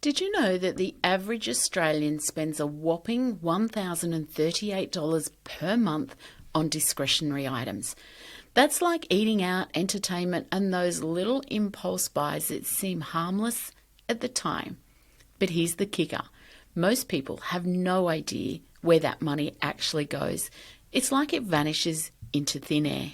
Did you know that the average Australian spends a whopping $1,038 per month on discretionary items? That's like eating out, entertainment, and those little impulse buys that seem harmless at the time. But here's the kicker. Most people have no idea where that money actually goes. It's like it vanishes into thin air.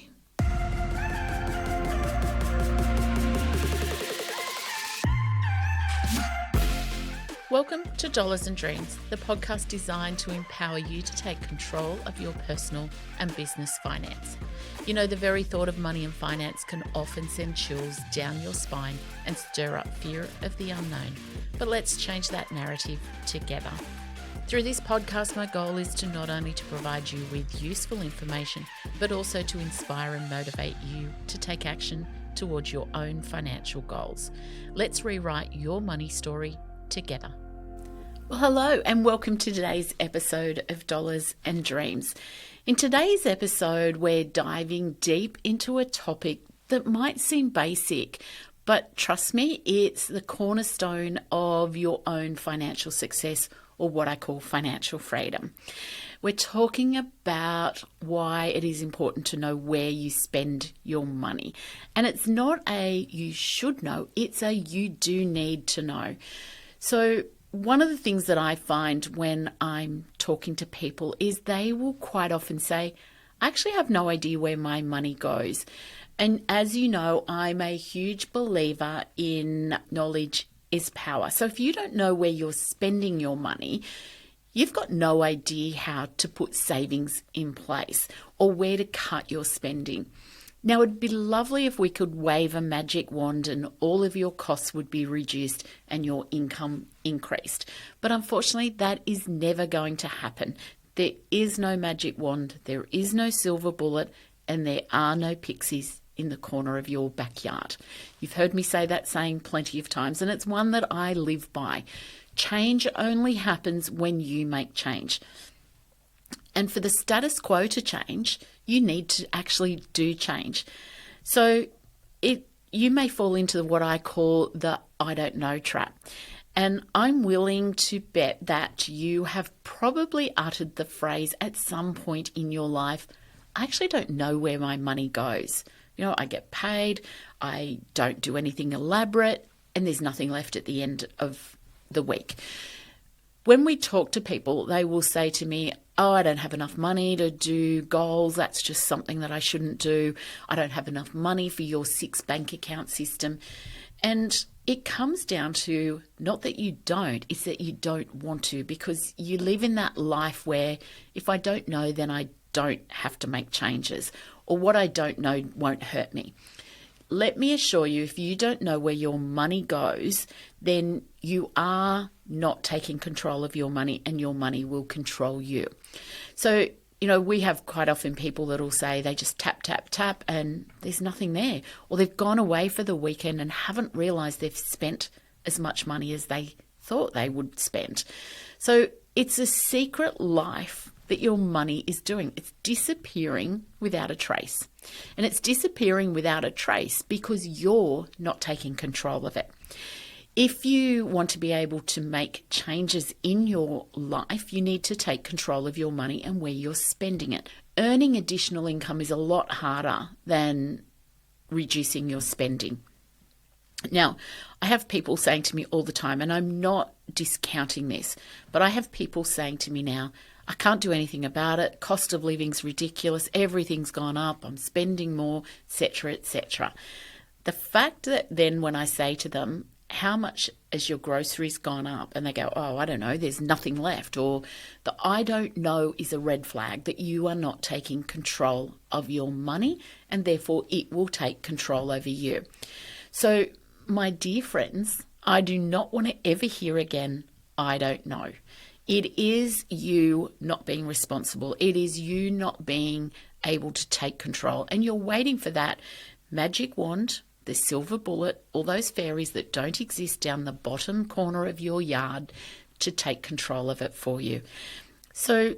Welcome to Dollars and Dreams, the podcast designed to empower you to take control of your personal and business finance. You know, the very thought of money and finance can often send chills down your spine and stir up fear of the unknown. But let's change that narrative together. Through this podcast, my goal is to not only to provide you with useful information, but also to inspire and motivate you to take action towards your own financial goals. Let's rewrite your money story together. Well, hello and welcome to today's episode of Dollars and Dreams. In today's episode, we're diving deep into a topic that might seem basic, but trust me, it's the cornerstone of your own financial success, or what I call financial freedom. We're talking about why it is important to know where you spend your money. And it's not a you should know, it's a you do need to know. So one of the things that I find when I'm talking to people is they will quite often say, I actually have no idea where my money goes. And as you know, I'm a huge believer in knowledge is power. So if you don't know where you're spending your money, you've got no idea how to put savings in place or where to cut your spending. Now, it'd be lovely if we could wave a magic wand and all of your costs would be reduced and your income increased. But unfortunately, that is never going to happen. There is no magic wand, there is no silver bullet, and there are no pixies in the corner of your backyard. You've heard me say that saying plenty of times, and it's one that I live by. Change only happens when you make change. And for the status quo to change, you need to actually do change. So you may fall into what I call the I don't know trap. And I'm willing to bet that you have probably uttered the phrase at some point in your life, I actually don't know where my money goes. You know, I get paid, I don't do anything elaborate, and there's nothing left at the end of the week. When we talk to people, they will say to me, oh, I don't have enough money to do goals. That's just something that I shouldn't do. I don't have enough money for your 6 bank account system. And it comes down to not that you don't, it's that you don't want to, because you live in that life where if I don't know, then I don't have to make changes, or what I don't know won't hurt me. Let me assure you, if you don't know where your money goes, then you are not taking control of your money and your money will control you. So, you know, we have quite often people that will say they just tap, tap, tap and there's nothing there. Or they've gone away for the weekend and haven't realised they've spent as much money as they thought they would spend. So it's a secret life that your money is doing. It's disappearing without a trace. And it's disappearing without a trace because you're not taking control of it. If you want to be able to make changes in your life, you need to take control of your money and where you're spending it. Earning additional income is a lot harder than reducing your spending. Now, I have people saying to me all the time, and I'm not discounting this, but I have people saying to me now, I can't do anything about it. Cost of living's ridiculous. Everything's gone up. I'm spending more, etc., etc. The fact that then when I say to them, how much has your groceries gone up? And they go, oh, I don't know, there's nothing left. Or the I don't know is a red flag that you are not taking control of your money and therefore it will take control over you. So, my dear friends, I do not want to ever hear again, I don't know. It is you not being responsible. It is you not being able to take control. And you're waiting for that magic wand, the silver bullet, all those fairies that don't exist down the bottom corner of your yard to take control of it for you. So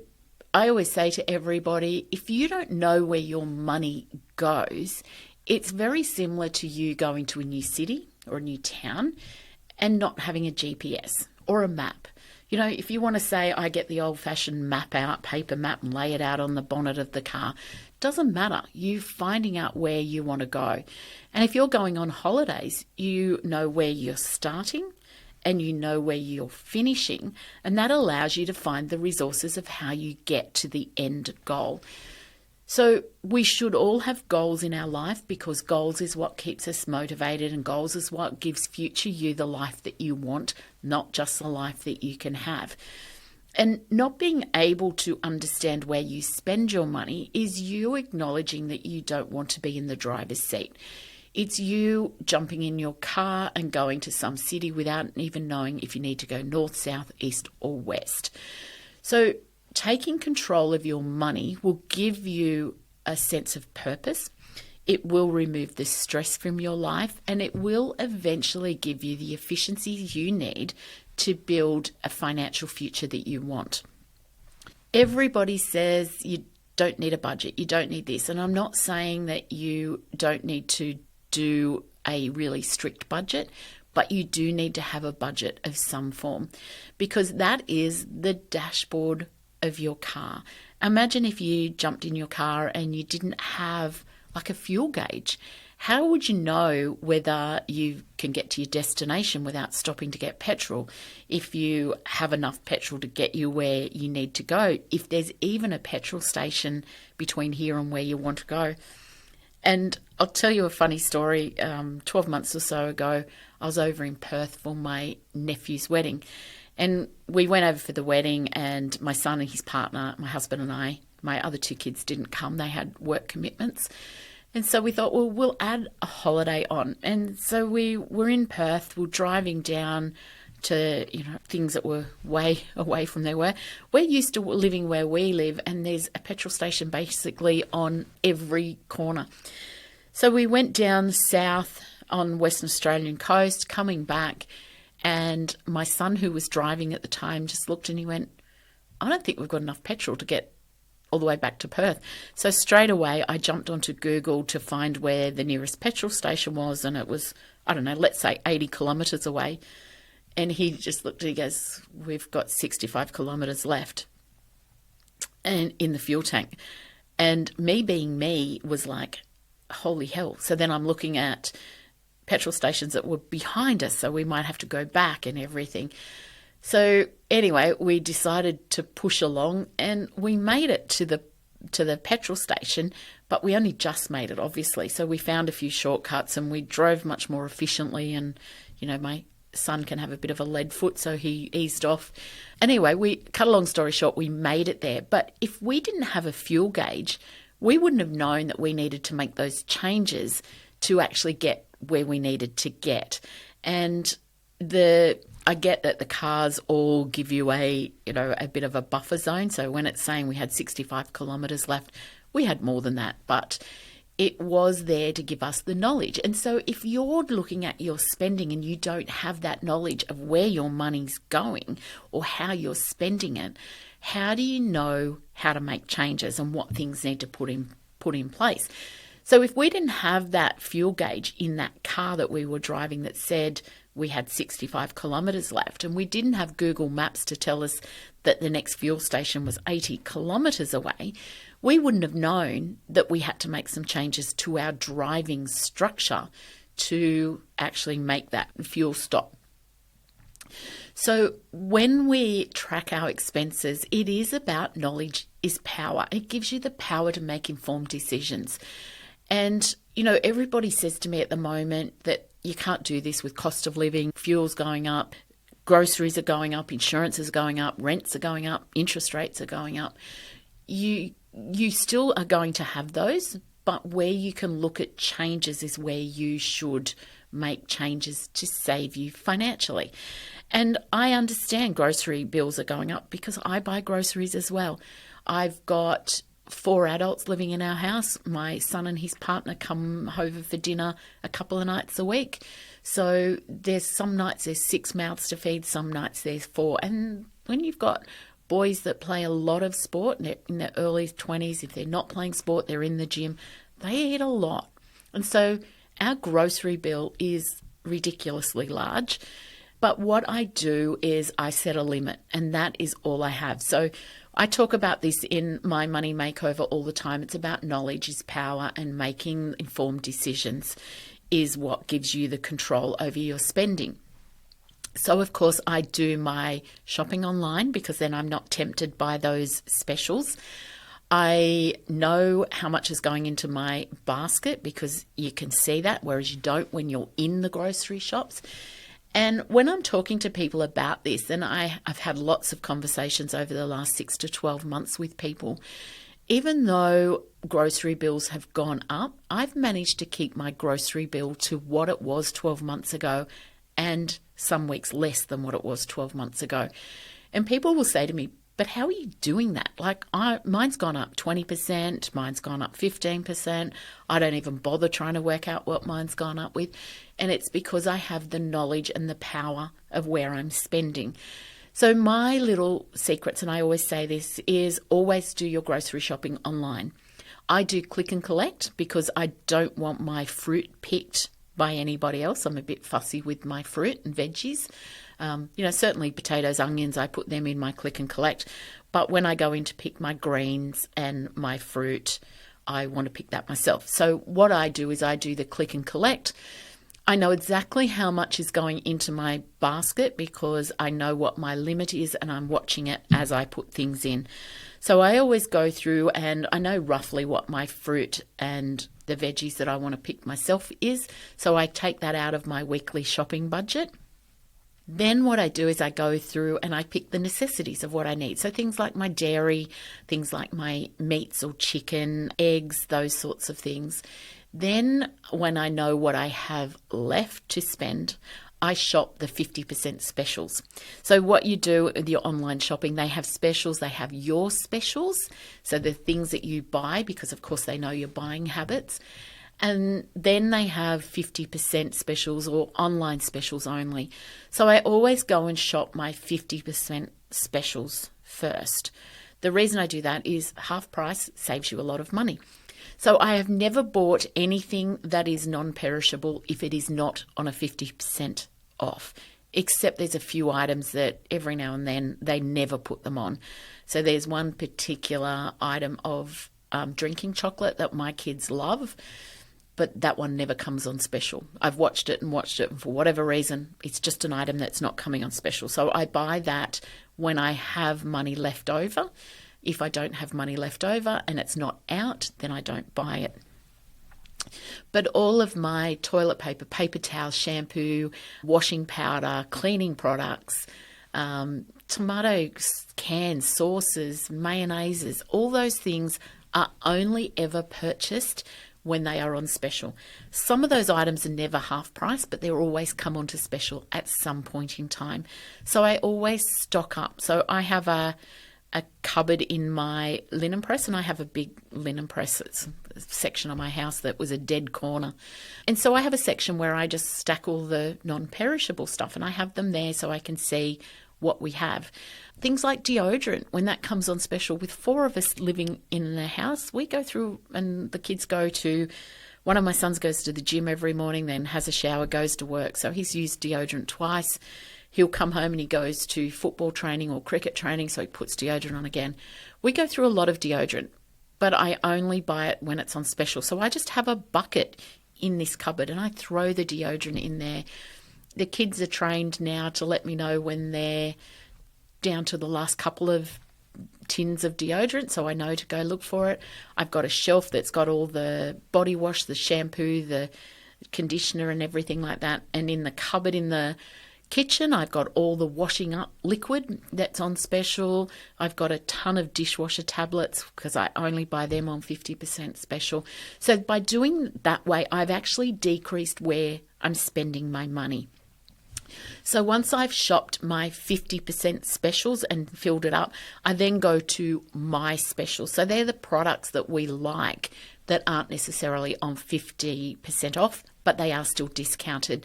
I always say to everybody, if you don't know where your money goes, it's very similar to you going to a new city or a new town and not having a GPS or a map. You know, if you want to say, I get the old-fashioned map out, paper map, and lay it out on the bonnet of the car, doesn't matter. You finding out where you want to go. And if you're going on holidays, you know where you're starting and you know where you're finishing, and that allows you to find the resources of how you get to the end goal. So we should all have goals in our life, because goals is what keeps us motivated, and goals is what gives future you the life that you want, not just the life that you can have. And not being able to understand where you spend your money is you acknowledging that you don't want to be in the driver's seat. It's you jumping in your car and going to some city without even knowing if you need to go north, south, east, or west. So taking control of your money will give you a sense of purpose. It will remove the stress from your life, and it will eventually give you the efficiencies you need to build a financial future that you want. Everybody says you don't need a budget, you don't need this. And I'm not saying that you don't need to do a really strict budget, but you do need to have a budget of some form, because that is the dashboard of your car. Imagine if you jumped in your car and you didn't have like a fuel gauge. How would you know whether you can get to your destination without stopping to get petrol? If you have enough petrol to get you where you need to go? If there's even a petrol station between here and where you want to go? And I'll tell you a funny story. 12 months or so ago, I was over in Perth for my nephew's wedding. And we went over for the wedding, and my son and his partner, my husband and I, my other two kids didn't come. They had work commitments. And so we thought, well, we'll add a holiday on. And so we were in Perth. We're driving down to, things that were way away from there. We're used to living where we live, and there's a petrol station basically on every corner. So we went down south on Western Australian coast, coming back, and my son, who was driving at the time, just looked and he went, I don't think we've got enough petrol to get all the way back to Perth. So straight away, I jumped onto Google to find where the nearest petrol station was, and it was, I don't know, let's say 80 kilometres away. And he just looked and he goes, we've got 65 kilometres left and in the fuel tank. And me being me was like, holy hell. So then I'm looking at petrol stations that were behind us, so we might have to go back and everything. So anyway, we decided to push along, and we made it to the petrol station, but we only just made it, obviously. So we found a few shortcuts, and we drove much more efficiently, and my son can have a bit of a lead foot, so he eased off. Anyway, we cut a long story short, we made it there. But if we didn't have a fuel gauge, we wouldn't have known that we needed to make those changes to actually get where we needed to get. And I get that the cars all give you a bit of a buffer zone. So when it's saying we had 65 kilometres left, we had more than that, but it was there to give us the knowledge. And so if you're looking at your spending and you don't have that knowledge of where your money's going or how you're spending it, how do you know how to make changes and what things need to put in place? So if we didn't have that fuel gauge in that car that we were driving that said we had 65 kilometres left, and we didn't have Google Maps to tell us that the next fuel station was 80 kilometres away, we wouldn't have known that we had to make some changes to our driving structure to actually make that fuel stop. So when we track our expenses, it is about knowledge is power. It gives you the power to make informed decisions. And, everybody says to me at the moment that you can't do this with cost of living, fuel's going up, groceries are going up, insurance is going up, rents are going up, interest rates are going up. You still are going to have those, but where you can look at changes is where you should make changes to save you financially. And I understand grocery bills are going up because I buy groceries as well. I've got 4 adults living in our house. My son and his partner come over for dinner a couple of nights a week. So there's some nights there's 6 mouths to feed, some nights there's 4. And when you've got boys that play a lot of sport in their early 20s, if they're not playing sport, they're in the gym, they eat a lot. And so our grocery bill is ridiculously large. But what I do is I set a limit, and that is all I have. So I talk about this in my money makeover all the time. It's about knowledge is power, and making informed decisions is what gives you the control over your spending. So, of course, I do my shopping online because then I'm not tempted by those specials. I know how much is going into my basket because you can see that, whereas you don't when you're in the grocery shops. And when I'm talking to people about this, and I've had lots of conversations over the last 6 to 12 months with people, even though grocery bills have gone up, I've managed to keep my grocery bill to what it was 12 months ago, and some weeks less than what it was 12 months ago. And people will say to me, but how are you doing that? Like, mine's gone up 20%, mine's gone up 15%. I don't even bother trying to work out what mine's gone up with. And it's because I have the knowledge and the power of where I'm spending. So my little secrets, and I always say this, is always do your grocery shopping online. I do click and collect because I don't want my fruit picked by anybody else. I'm a bit fussy with my fruit and veggies. Certainly potatoes, onions, I put them in my click and collect. But when I go in to pick my greens and my fruit, I want to pick that myself. So what I do is I do the click and collect. I know exactly how much is going into my basket because I know what my limit is and I'm watching it as I put things in. So I always go through and I know roughly what my fruit and the veggies that I want to pick myself is. So I take that out of my weekly shopping budget. Then what I do is I go through and I pick the necessities of what I need. So things like my dairy, things like my meats or chicken, eggs, those sorts of things. Then when I know what I have left to spend, I shop the 50% specials. So what you do with your online shopping, they have specials, they have your specials. So the things that you buy, because of course they know your buying habits. And then they have 50% specials or online specials only. So I always go and shop my 50% specials first. The reason I do that is half price saves you a lot of money. So I have never bought anything that is non-perishable if it is not on a 50% off, except there's a few items that every now and then they never put them on. So there's one particular item of drinking chocolate that my kids love, but that one never comes on special. I've watched it, and for whatever reason, it's just an item that's not coming on special. So I buy that when I have money left over. If I don't have money left over and it's not out, then I don't buy it. But all of my toilet paper, paper towel, shampoo, washing powder, cleaning products, tomato cans, sauces, mayonnaises, all those things are only ever purchased when they are on special. Some of those items are never half price, but they're always come onto special at some point in time. So I always stock up. So I have a cupboard in my linen press, and I have a big linen press. It's a section of my house that was a dead corner. And so I have a section where I just stack all the non-perishable stuff, and I have them there so I can see what we have. Things like deodorant, when that comes on special, with 4 of us living in the house, we go through, and the kids go to, one of my sons goes to the gym every morning, then has a shower, goes to work. So he's used deodorant twice. He'll come home and he goes to football training or cricket training, so he puts deodorant on again. We go through a lot of deodorant, but I only buy it when it's on special. So I just have a bucket in this cupboard and I throw the deodorant in there. The kids are trained now to let me know when they're down to the last couple of tins of deodorant, so I know to go look for it. I've got a shelf that's got all the body wash, the shampoo, the conditioner and everything like that. And in the cupboard in the kitchen, I've got all the washing up liquid that's on special. I've got a ton of dishwasher tablets because I only buy them on 50% special. So by doing that way, I've actually decreased where I'm spending my money. So once I've shopped my 50% specials and filled it up, I then go to my specials. So they're the products that we like that aren't necessarily on 50% off, but they are still discounted.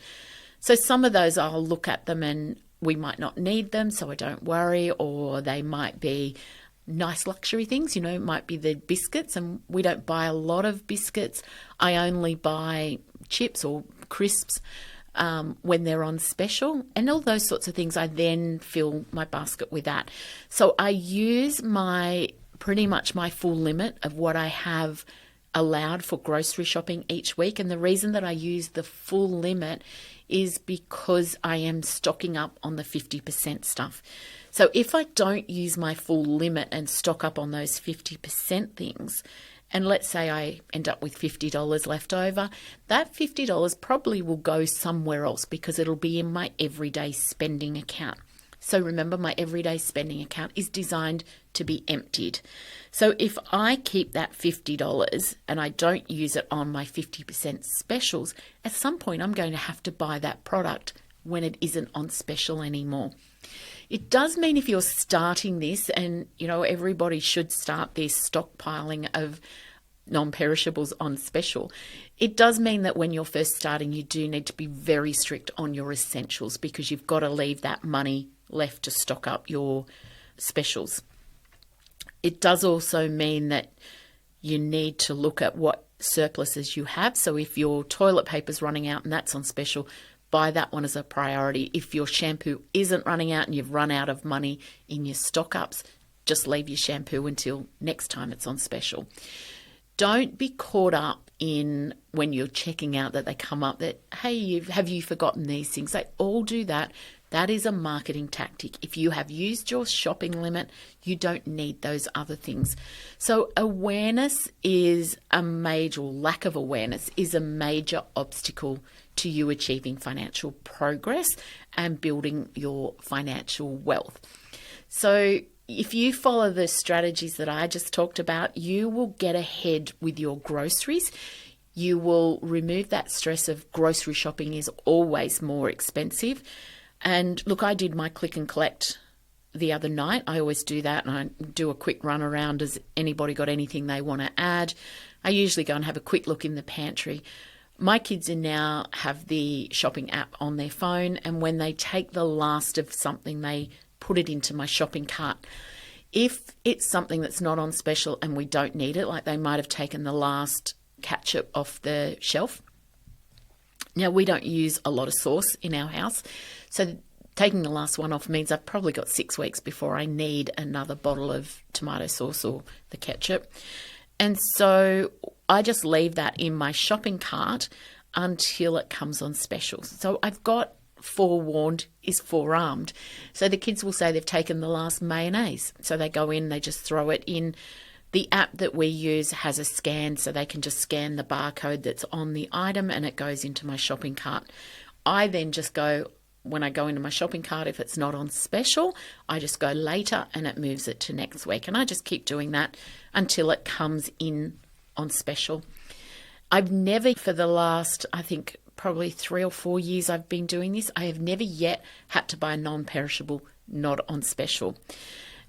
So some of those I'll look at them and we might not need them, so I don't worry, or they might be nice luxury things, it might be the biscuits, and we don't buy a lot of biscuits. I only buy chips or crisps when they're on special, and all those sorts of things. I then fill my basket with that. So I use pretty much my full limit of what I have allowed for grocery shopping each week. And the reason that I use the full limit is because I am stocking up on the 50% stuff. So if I don't use my full limit and stock up on those 50% things, and let's say I end up with $50 left over, that $50 probably will go somewhere else because it'll be in my everyday spending account. So remember, my everyday spending account is designed to be emptied. So if I keep that $50 and I don't use it on my 50% specials, at some point I'm going to have to buy that product when it isn't on special anymore. It does mean if you're starting this, and everybody should start this stockpiling of non-perishables on special, it does mean that when you're first starting, you do need to be very strict on your essentials because you've got to leave that money left to stock up your specials. It does also mean that you need to look at what surpluses you have. So if your toilet paper's running out and that's on special, buy that one as a priority. If your shampoo isn't running out and you've run out of money in your stock ups, just leave your shampoo until next time it's on special. Don't be caught up in when you're checking out that they come up that, hey, have you forgotten these things? They all do that. That is a marketing tactic. If you have used your shopping limit, you don't need those other things. So awareness is lack of awareness is a major obstacle to you achieving financial progress and building your financial wealth. So if you follow the strategies that I just talked about, you will get ahead with your groceries. You will remove that stress of grocery shopping is always more expensive. And look, I did my click and collect the other night. I always do that, and I do a quick run around. Has anybody got anything they want to add? I usually go and have a quick look in the pantry. My kids now have the shopping app on their phone, and when they take the last of something, they put it into my shopping cart. If it's something that's not on special and we don't need it, like they might have taken the last ketchup off the shelf. Now, we don't use a lot of sauce in our house, so taking the last one off means I've probably got 6 weeks before I need another bottle of tomato sauce or the ketchup. And so I just leave that in my shopping cart until it comes on special. So I've got forewarned is forearmed. So the kids will say they've taken the last mayonnaise. So they go in, they just throw it in. The app that we use has a scan, so they can just scan the barcode that's on the item and it goes into my shopping cart. I then just go, when I go into my shopping cart, if it's not on special, I just go later and it moves it to next week. And I just keep doing that until it comes in on special. I've never, for the last, I think, probably 3 or 4 years I've been doing this, I have never yet had to buy a non-perishable not on special.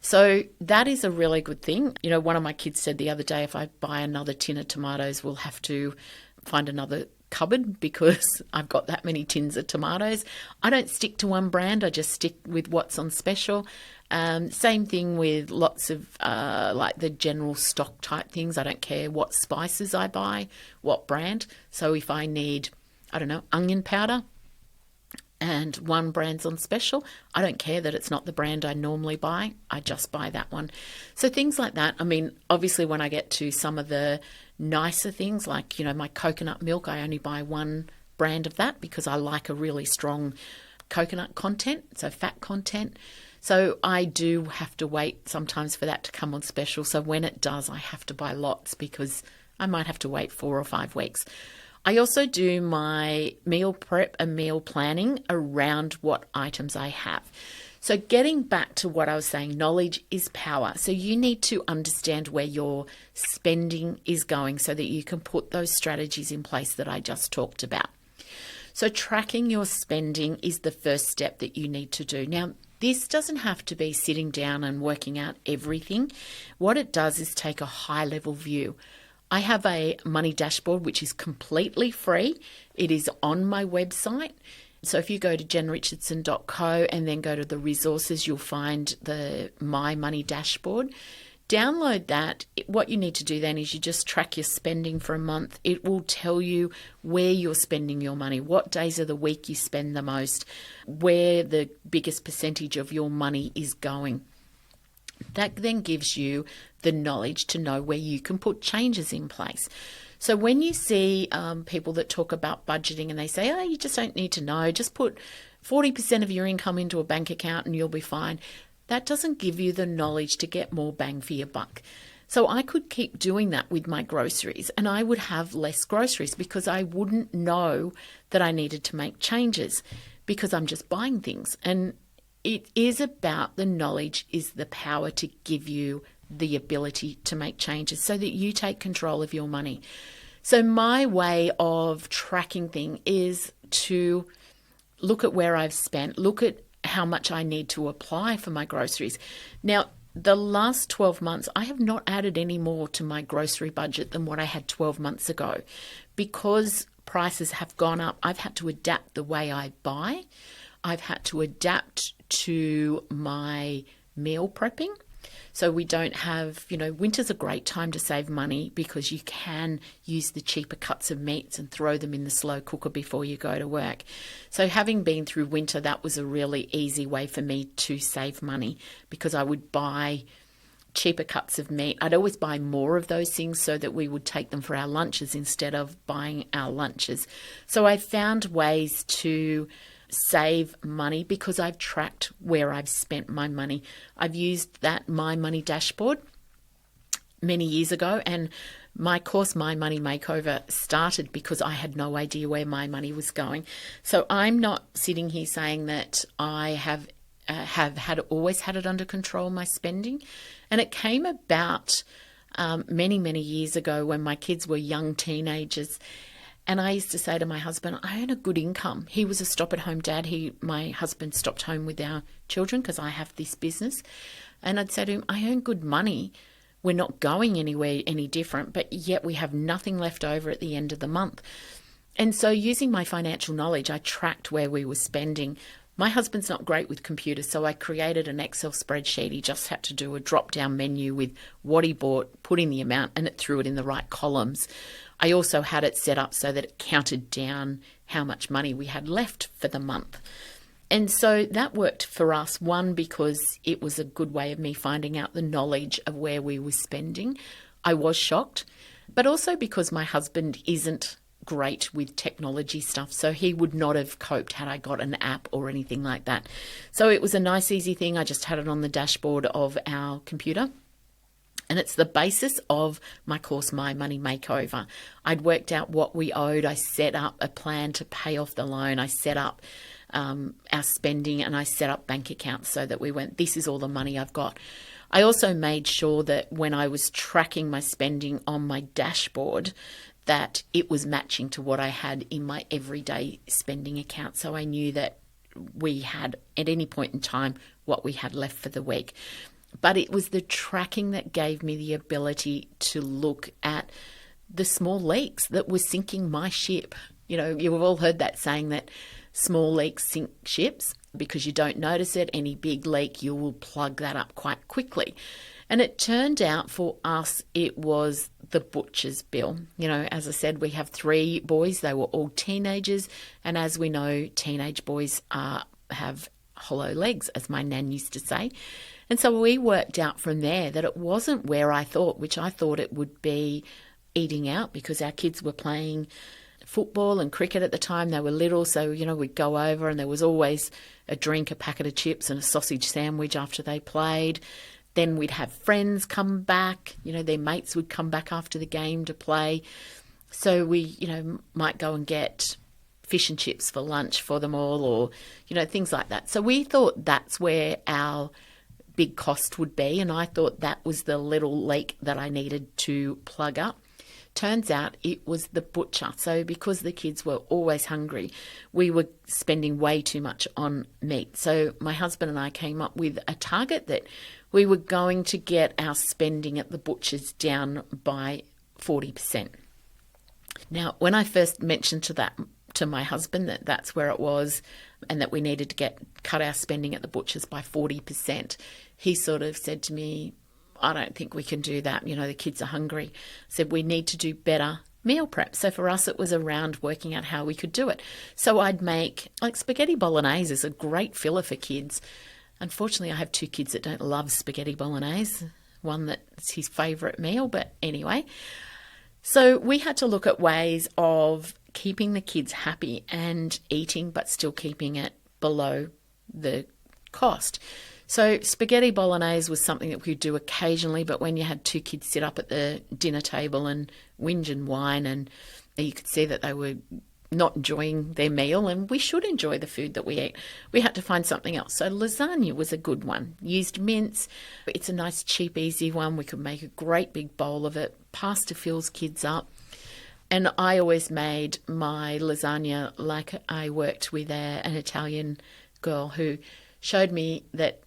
So that is a really good thing. One of my kids said the other day, if I buy another tin of tomatoes, we'll have to find another cupboard because I've got that many tins of tomatoes. I don't stick to one brand. I just stick with what's on special. Same thing with lots of like the general stock type things. I don't care what spices I buy, what brand. So if I need, onion powder, and one brand's on special, I don't care that it's not the brand I normally buy. I just buy that one. So things like that. I mean, obviously when I get to some of the nicer things like, my coconut milk, I only buy one brand of that because I like a really strong coconut content, so fat content. So I do have to wait sometimes for that to come on special. So when it does, I have to buy lots because I might have to wait 4 or 5 weeks. I also do my meal prep and meal planning around what items I have. So getting back to what I was saying, knowledge is power. So you need to understand where your spending is going so that you can put those strategies in place that I just talked about. So tracking your spending is the first step that you need to do. Now, this doesn't have to be sitting down and working out everything. What it does is take a high-level view. I have a money dashboard which is completely free. It is on my website. So if you go to jenrichardson.co and then go to the resources, you'll find the My Money Dashboard. Download that. What you need to do then is you just track your spending for a month. It will tell you where you're spending your money, what days of the week you spend the most, where the biggest percentage of your money is going. That then gives you the knowledge to know where you can put changes in place. So when you see people that talk about budgeting and they say, oh, you just don't need to know, just put 40% of your income into a bank account and you'll be fine. That doesn't give you the knowledge to get more bang for your buck. So I could keep doing that with my groceries and I would have less groceries because I wouldn't know that I needed to make changes because I'm just buying things. And it is about the knowledge is the power to give you the ability to make changes so that you take control of your money. So my way of tracking things is to look at where I've spent, look at how much I need to apply for my groceries. Now, the last 12 months, I have not added any more to my grocery budget than what I had 12 months ago. Because prices have gone up, I've had to adapt the way I buy. I've had to adapt to my meal prepping. So we don't have, winter's a great time to save money because you can use the cheaper cuts of meats and throw them in the slow cooker before you go to work. So having been through winter, that was a really easy way for me to save money because I would buy cheaper cuts of meat. I'd always buy more of those things so that we would take them for our lunches instead of buying our lunches. So I found ways to save money because I've tracked where I've spent my money. I've used that My Money dashboard many years ago, and my course, My Money Makeover, started because I had no idea where my money was going. So I'm not sitting here saying that I have always had it under control, my spending. And it came about many, many years ago when my kids were young teenagers. And I used to say to my husband, I earn a good income. He was a stop-at-home dad. My husband stopped home with our children because I have this business. And I'd say to him, I earn good money. We're not going anywhere any different, but yet we have nothing left over at the end of the month. And so using my financial knowledge, I tracked where we were spending. My husband's not great with computers, so I created an Excel spreadsheet. He just had to do a drop-down menu with what he bought, put in the amount, and it threw it in the right columns. I also had it set up so that it counted down how much money we had left for the month. And so that worked for us, one, because it was a good way of me finding out the knowledge of where we were spending. I was shocked, but also because my husband isn't great with technology stuff, so he would not have coped had I got an app or anything like that. So it was a nice, easy thing. I just had it on the dashboard of our computer. And it's the basis of my course, My Money Makeover. I'd worked out what we owed. I set up a plan to pay off the loan. I set up our spending and I set up bank accounts so that we went, this is all the money I've got. I also made sure that when I was tracking my spending on my dashboard, that it was matching to what I had in my everyday spending account. So I knew that we had, at any point in time, what we had left for the week. But it was the tracking that gave me the ability to look at the small leaks that were sinking my ship. You've all heard that saying that small leaks sink ships because you don't notice it. Any big leak, you will plug that up quite quickly. And it turned out for us, it was the butcher's bill. As I said, we have 3 boys. They were all teenagers. And as we know, teenage boys have hollow legs, as my nan used to say. And so we worked out from there that it wasn't where I thought, which I thought it would be eating out because our kids were playing football and cricket at the time. They were little, so, we'd go over and there was always a drink, a packet of chips and a sausage sandwich after they played. Then we'd have friends come back, their mates would come back after the game to play. So we, might go and get fish and chips for lunch for them all or, things like that. So we thought that's where our big cost would be, and I thought that was the little leak that I needed to plug up. Turns out it was the butcher. So because the kids were always hungry, we were spending way too much on meat. So my husband and I came up with a target that we were going to get our spending at the butcher's down by 40%. Now, when I first mentioned to my husband that that's where it was and that we needed to cut our spending at the butcher's by 40%, he sort of said to me, I don't think we can do that. The kids are hungry. Said we need to do better meal prep. So for us, it was around working out how we could do it. So I'd make, like, spaghetti bolognese is a great filler for kids. Unfortunately, I have 2 kids that don't love spaghetti bolognese, one that's his favourite meal, but anyway. So we had to look at ways of keeping the kids happy and eating, but still keeping it below the cost. So spaghetti bolognese was something that we could do occasionally, but when you had 2 kids sit up at the dinner table and whinge and whine, and you could see that they were not enjoying their meal, and we should enjoy the food that we eat, we had to find something else. So lasagna was a good one. Used mince. It's a nice, cheap, easy one. We could make a great big bowl of it. Pasta fills kids up. And I always made my lasagna like I worked with an Italian girl who showed me that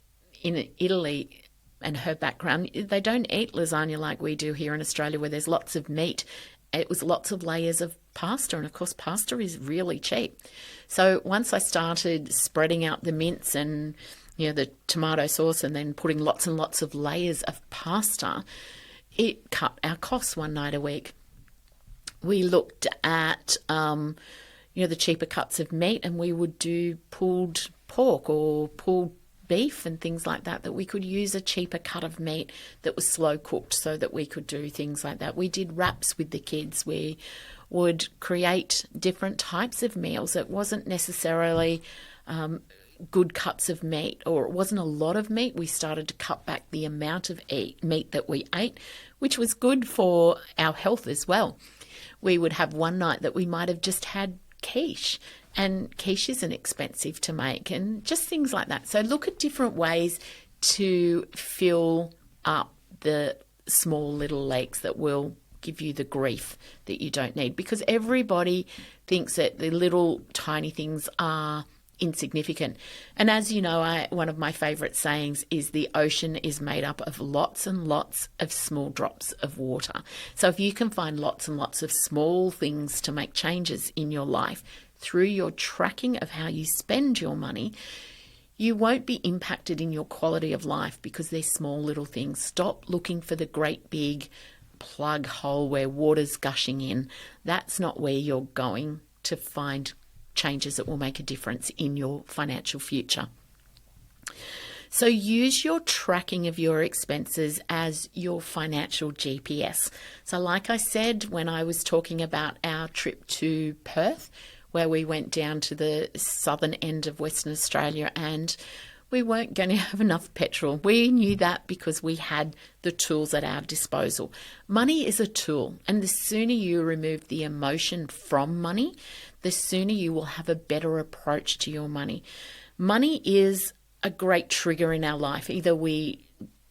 in Italy and her background, they don't eat lasagna like we do here in Australia, where there's lots of meat. It was lots of layers of pasta, and of course pasta is really cheap. So once I started spreading out the mince and the tomato sauce and then putting lots and lots of layers of pasta, it cut our costs one night a week. We looked at the cheaper cuts of meat, and we would do pulled pork or pulled beef and things like that we could use a cheaper cut of meat that was slow cooked, so that we could do things like that. We did wraps with the kids. We would create different types of meals. It wasn't necessarily good cuts of meat, or it wasn't a lot of meat. We started to cut back the amount of meat that we ate, which was good for our health as well. We would have one night that we might have just had quiche, and quiche isn't expensive to make, and just things like that. So look at different ways to fill up the small little leaks that will give you the grief that you don't need, because everybody thinks that the little tiny things are insignificant. And as you know, one of my favourite sayings is the ocean is made up of lots and lots of small drops of water. So if you can find lots and lots of small things to make changes in your life through your tracking of how you spend your money, you won't be impacted in your quality of life, because they're small little things. Stop looking for the great big plug hole where water's gushing in. That's not where you're going to find changes that will make a difference in your financial future. So use your tracking of your expenses as your financial GPS. So like I said, when I was talking about our trip to Perth, where we went down to the southern end of Western Australia, and we weren't going to have enough petrol. We knew that because we had the tools at our disposal. Money is a tool, and the sooner you remove the emotion from money, the sooner you will have a better approach to your money. Money is a great trigger in our life. Either we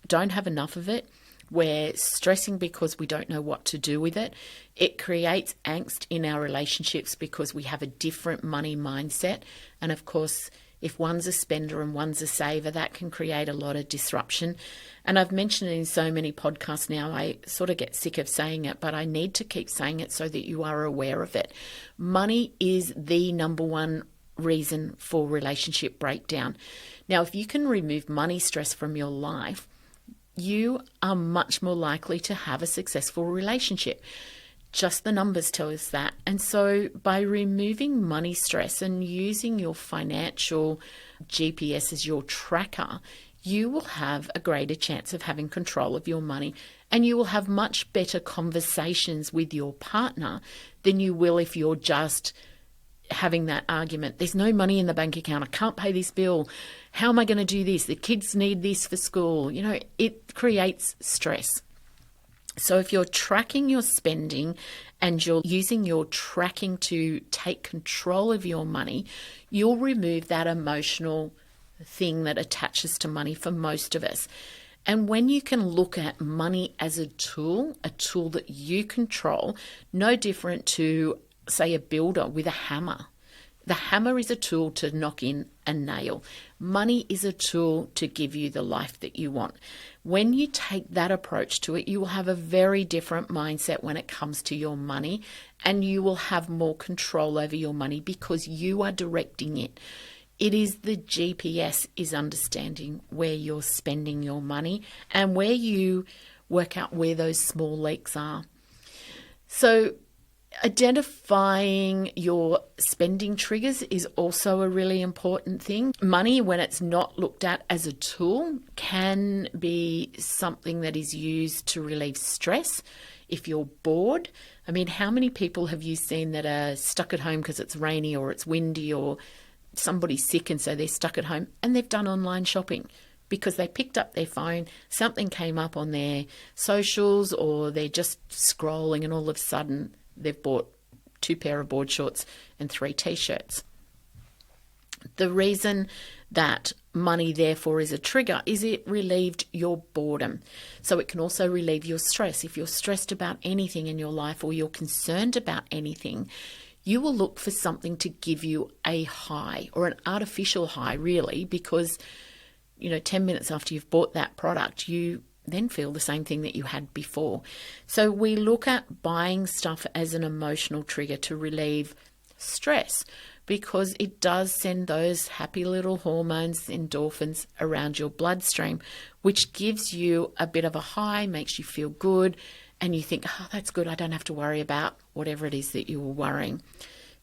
don't have enough of it, we're stressing because we don't know what to do with it. It creates angst in our relationships because we have a different money mindset. And of course, if one's a spender and one's a saver, that can create a lot of disruption. And I've mentioned it in so many podcasts now, I sort of get sick of saying it, but I need to keep saying it so that you are aware of it. Money is the number one reason for relationship breakdown. Now, if you can remove money stress from your life, you are much more likely to have a successful relationship. Just the numbers tell us that. And so by removing money stress and using your financial GPS as your tracker, you will have a greater chance of having control of your money, and you will have much better conversations with your partner than you will if you're just having that argument. There's no money in the bank account. I can't pay this bill. How am I going to do this? The kids need this for school. It creates stress. So if you're tracking your spending and you're using your tracking to take control of your money, you'll remove that emotional thing that attaches to money for most of us. And when you can look at money as a tool that you control, no different to, say, a builder with a hammer. The hammer is a tool to knock in a nail. Money is a tool to give you the life that you want. When you take that approach to it, you will have a very different mindset when it comes to your money, and you will have more control over your money because you are directing it. It is the GPS is understanding where you're spending your money and where you work out where those small leaks are. So identifying your spending triggers is also a really important thing. Money, when it's not looked at as a tool, can be something that is used to relieve stress. If you're bored, I mean, how many people have you seen that are stuck at home because it's rainy or it's windy or somebody's sick and so they're stuck at home and they've done online shopping because they picked up their phone, something came up on their socials or they're just scrolling and all of a sudden they've bought 2 pair of board shorts and 3 t-shirts. The reason that money therefore is a trigger is it relieved your boredom. So it can also relieve your stress. If you're stressed about anything in your life or you're concerned about anything, you will look for something to give you a high or an artificial high, really, because 10 minutes after you've bought that product, you then feel the same thing that you had before. So we look at buying stuff as an emotional trigger to relieve stress because it does send those happy little hormones, endorphins, around your bloodstream, which gives you a bit of a high, makes you feel good, and you think, oh, that's good, I don't have to worry about whatever it is that you were worrying.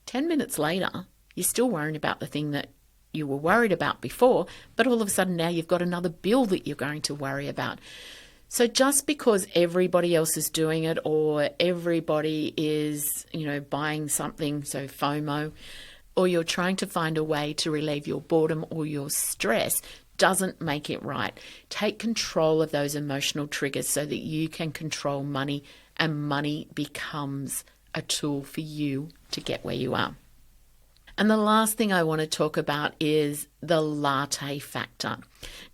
10 minutes later, you're still worrying about the thing that you were worried about before, but all of a sudden now you've got another bill that you're going to worry about. So just because everybody else is doing it or everybody is, buying something, so FOMO, or you're trying to find a way to relieve your boredom or your stress, doesn't make it right. Take control of those emotional triggers so that you can control money and money becomes a tool for you to get where you are. And the last thing I want to talk about is the latte factor.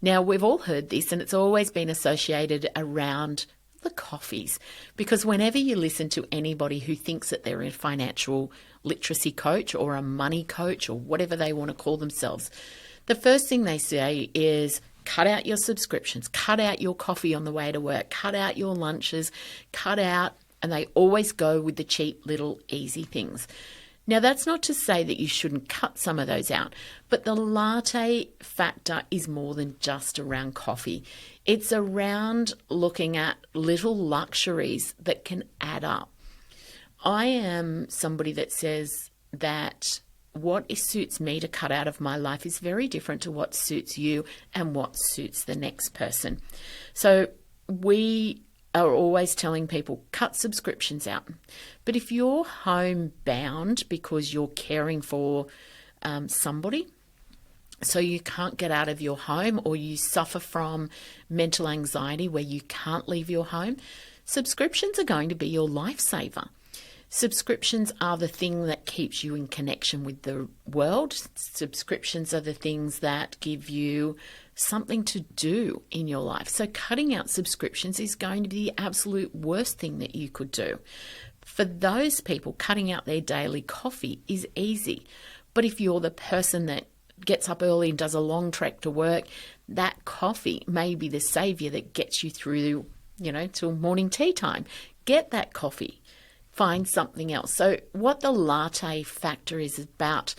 Now, we've all heard this and it's always been associated around the coffees because whenever you listen to anybody who thinks that they're a financial literacy coach or a money coach or whatever they want to call themselves, the first thing they say is cut out your subscriptions, cut out your coffee on the way to work, cut out your lunches, and they always go with the cheap little easy things. Now, that's not to say that you shouldn't cut some of those out, but the latte factor is more than just around coffee. It's around looking at little luxuries that can add up. I am somebody that says that what suits me to cut out of my life is very different to what suits you and what suits the next person. So we are always telling people cut subscriptions out. But if you're homebound because you're caring for somebody, so you can't get out of your home or you suffer from mental anxiety where you can't leave your home, subscriptions are going to be your lifesaver. Subscriptions are the thing that keeps you in connection with the world. Subscriptions are the things that give you something to do in your life. So cutting out subscriptions is going to be the absolute worst thing that you could do. For those people, cutting out their daily coffee is easy. But if you're the person that gets up early and does a long trek to work, that coffee may be the savior that gets you through, till morning tea time. Get that coffee. Find something else. So what the latte factor is about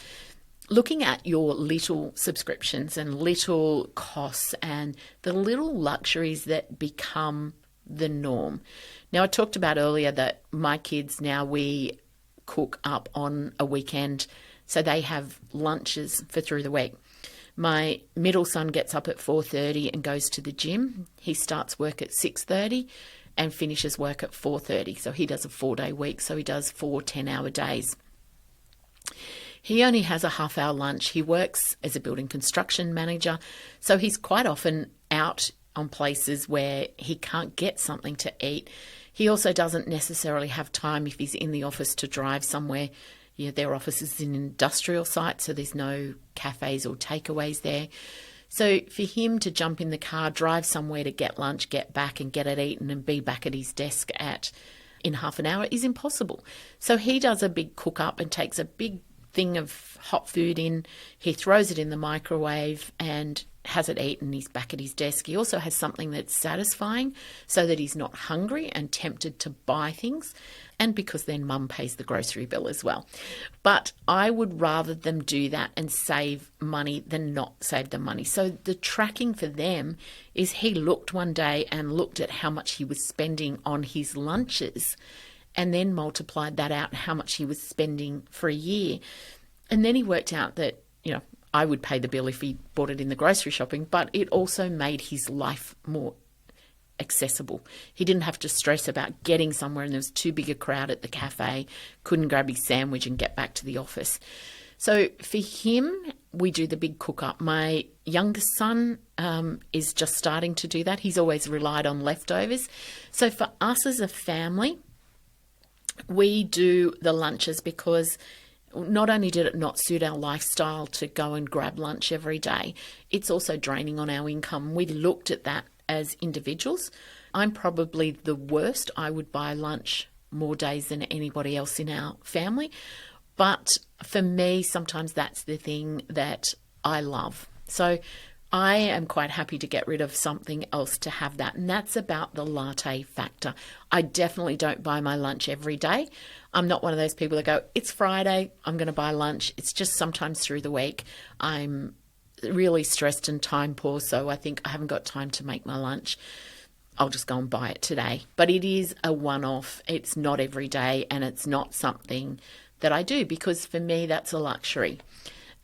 looking at your little subscriptions and little costs and the little luxuries that become the norm. Now, I talked about earlier that my kids now, we cook up on a weekend, so they have lunches for through the week. My middle son gets up at 4:30 and goes to the gym. He starts work at 6:30 and finishes work at 4:30. So he does a 4-day week, so he does 4 10-hour days. He only has a half-hour lunch. He works as a building construction manager, so he's quite often out on places where he can't get something to eat. He also doesn't necessarily have time if he's in the office to drive somewhere. Their office is in an industrial site, so there's no cafes or takeaways there. So for him to jump in the car, drive somewhere to get lunch, get back and get it eaten and be back at his desk in half an hour is impossible. So he does a big cook up and takes a big thing of hot food in, he throws it in the microwave and has it eaten. He's back at his desk. He also has something that's satisfying so that he's not hungry and tempted to buy things, and because then mum pays the grocery bill as well. But I would rather them do that and save money than not save the money. So the tracking for them is he looked one day and looked at how much he was spending on his lunches and then multiplied that out how much he was spending for a year. And then he worked out that, I would pay the bill if he bought it in the grocery shopping, but it also made his life more accessible. He didn't have to stress about getting somewhere and there was too big a crowd at the cafe, couldn't grab his sandwich and get back to the office. So for him, we do the big cook up. My youngest son is just starting to do that. He's always relied on leftovers. So for us as a family, we do the lunches because not only did it not suit our lifestyle to go and grab lunch every day, it's also draining on our income. We looked at that as individuals. I'm probably the worst. I would buy lunch more days than anybody else in our family. But for me, sometimes that's the thing that I love. So I am quite happy to get rid of something else to have that. And that's about the latte factor. I definitely don't buy my lunch every day. I'm not one of those people that go, it's Friday, I'm going to buy lunch. It's just sometimes through the week I'm really stressed and time poor, so I think I haven't got time to make my lunch. I'll just go and buy it today. But it is a one-off. It's not every day, and it's not something that I do because for me that's a luxury.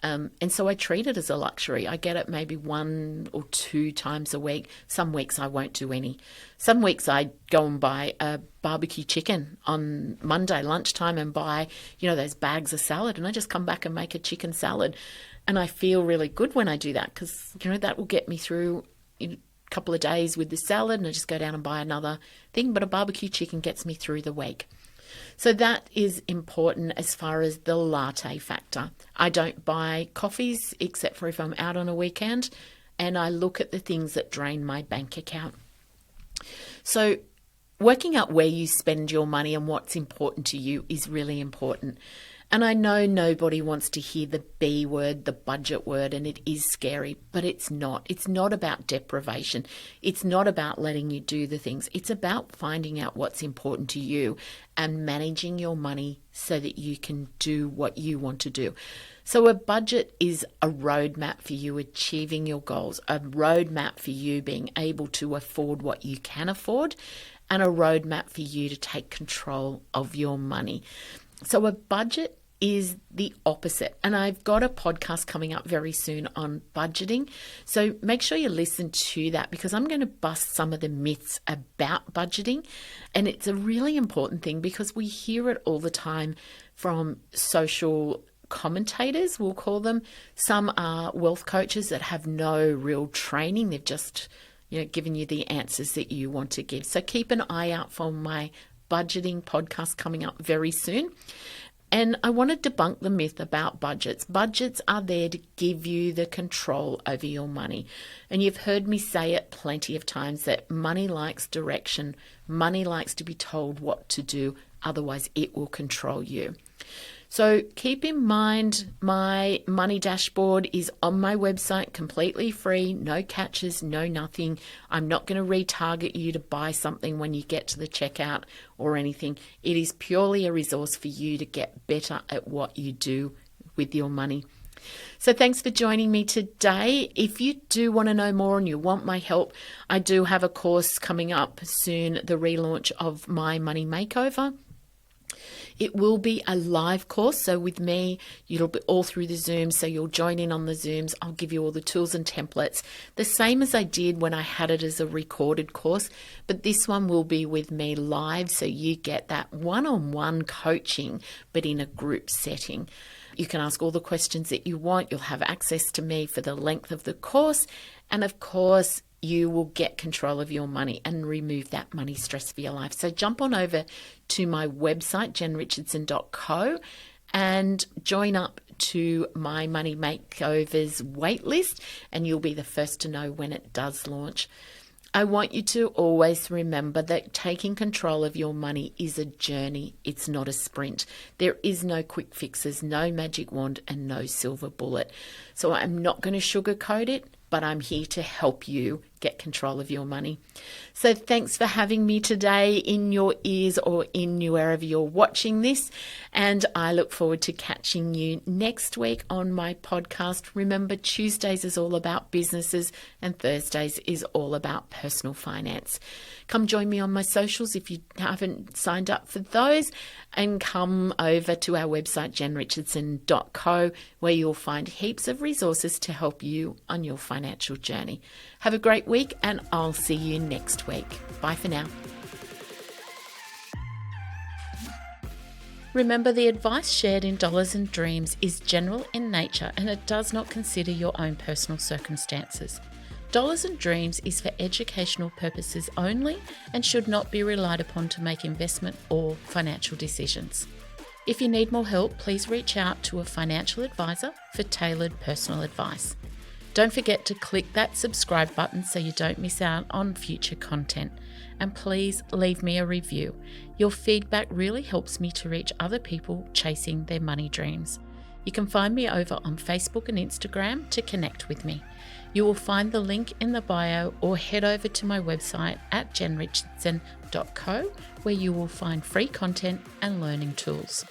And so I treat it as a luxury. I get it maybe 1 or 2 times a week. Some weeks I won't do any. Some weeks I go and buy a barbecue chicken on Monday lunchtime and buy, those bags of salad, and I just come back and make a chicken salad. And I feel really good when I do that because, that will get me through a couple of days with the salad, and I just go down and buy another thing. But a barbecue chicken gets me through the week. So that is important as far as the latte factor. I don't buy coffees except for if I'm out on a weekend, and I look at the things that drain my bank account. So working out where you spend your money and what's important to you is really important. And I know nobody wants to hear the B word, the budget word, and it is scary, but it's not. It's not about deprivation. It's not about letting you do the things. It's about finding out what's important to you and managing your money so that you can do what you want to do. So a budget is a roadmap for you achieving your goals, a roadmap for you being able to afford what you can afford, and a roadmap for you to take control of your money. So a budget is the opposite. And I've got a podcast coming up very soon on budgeting. So make sure you listen to that because I'm going to bust some of the myths about budgeting. And it's a really important thing because we hear it all the time from social commentators, we'll call them. Some are wealth coaches that have no real training. They've just given you the answers that you want to give. So keep an eye out for my budgeting podcast coming up very soon. And I want to debunk the myth about budgets. Budgets are there to give you the control over your money. And you've heard me say it plenty of times that money likes direction. Money likes to be told what to do. Otherwise, it will control you. So keep in mind, my money dashboard is on my website, completely free, no catches, no nothing. I'm not going to retarget you to buy something when you get to the checkout or anything. It is purely a resource for you to get better at what you do with your money. So thanks for joining me today. If you do want to know more and you want my help, I do have a course coming up soon, the relaunch of My Money Makeover. It will be a live course, so with me, it'll be all through the Zooms, so you'll join in on the Zooms. I'll give you all the tools and templates, the same as I did when I had it as a recorded course, but this one will be with me live, so you get that one-on-one coaching, but in a group setting. You can ask all the questions that you want. You'll have access to me for the length of the course, and of course, you will get control of your money and remove that money stress for your life. So jump on over to my website, jenrichardson.co, and join up to My Money Makeover's waitlist, and you'll be the first to know when it does launch. I want you to always remember that taking control of your money is a journey. It's not a sprint. There is no quick fixes, no magic wand, and no silver bullet. So I'm not going to sugarcoat it, but I'm here to help you get control of your money. So thanks for having me today in your ears or in wherever you're watching this. And I look forward to catching you next week on my podcast. Remember, Tuesdays is all about businesses and Thursdays is all about personal finance. Come join me on my socials if you haven't signed up for those, and come over to our website, jenrichardson.co, where you'll find heaps of resources to help you on your financial journey. Have a great week, and I'll see you next week. Bye for now. Remember, the advice shared in Dollars and Dreams is general in nature and it does not consider your own personal circumstances. Dollars and Dreams is for educational purposes only and should not be relied upon to make investment or financial decisions. If you need more help, please reach out to a financial advisor for tailored personal advice. Don't forget to click that subscribe button so you don't miss out on future content. And please leave me a review. Your feedback really helps me to reach other people chasing their money dreams. You can find me over on Facebook and Instagram to connect with me. You will find the link in the bio or head over to my website at jenrichardson.co, where you will find free content and learning tools.